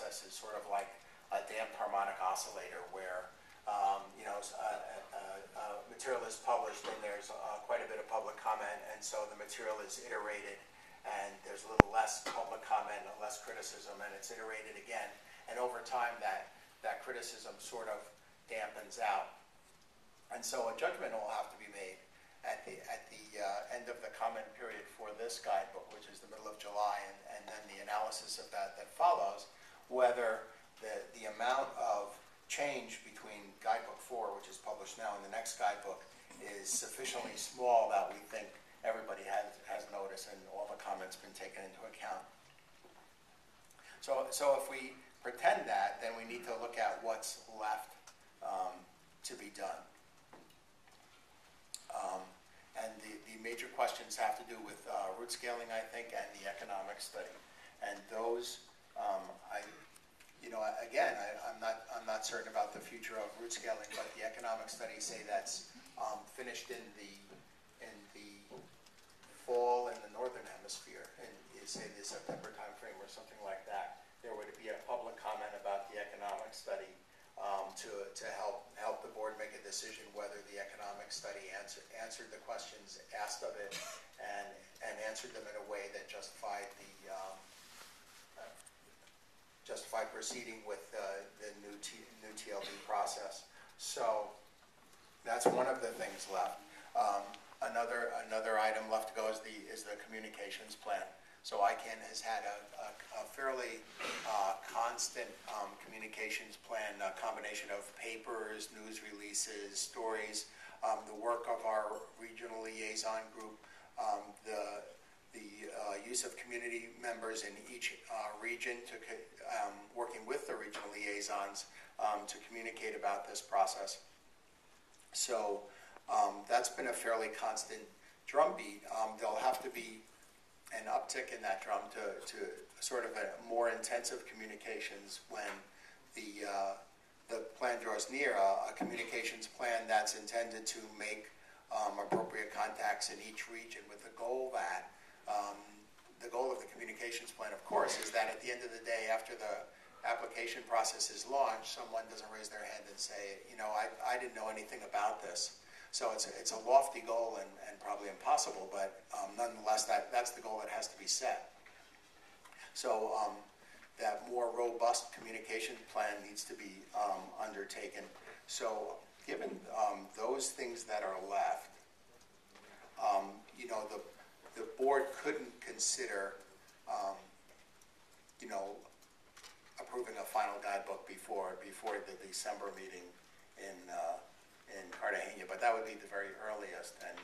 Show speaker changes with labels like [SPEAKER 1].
[SPEAKER 1] process is sort of like a damped harmonic oscillator where material is published and there's quite a bit of public comment, and so the material is iterated and there's a little less public comment, less criticism, and it's iterated again. And over time that criticism sort of dampens out. And so a judgment will have to be made at the end of the comment period for this guidebook, which is the middle of July, and then the analysis of that follows, whether the amount of change between guidebook 4, which is published now, and the next guidebook is sufficiently small that we think everybody has noticed and all the comments been taken into account. So if we pretend that, then we need to look at what's left to be done. And the major questions have to do with route scaling, I think, and the economic study. And those, I'm not certain about the future of route scaling, but the economic studies say that's finished in the fall in the northern hemisphere, and you say the September timeframe or something like that. There would be a public comment about the economic study to help the board make a decision whether the economic study answered the questions asked of it and answered them in a way that justified proceeding with the new TLD process. So that's one of the things left. Another item left to go is the communications plan. So ICANN has had a fairly constant communications plan, a combination of papers, news releases, stories, the work of our regional liaison group, the use of community members in each region to working with the regional liaisons to communicate about this process. So that's been a fairly constant drumbeat. There'll have to be an uptick in that drum to sort of a more intensive communications when the plan draws near, a communications plan that's intended to make appropriate contacts in each region with the goal that the goal of the communications plan, of course, is that at the end of the day, after the application process is launched, someone doesn't raise their hand and say, I didn't know anything about this. So it's a lofty goal and probably impossible, but nonetheless, that's the goal that has to be set. So that more robust communication plan needs to be undertaken. So given those things that are left, the board couldn't consider, approving a final guidebook before the December meeting in Cartagena, but that would be the very earliest, and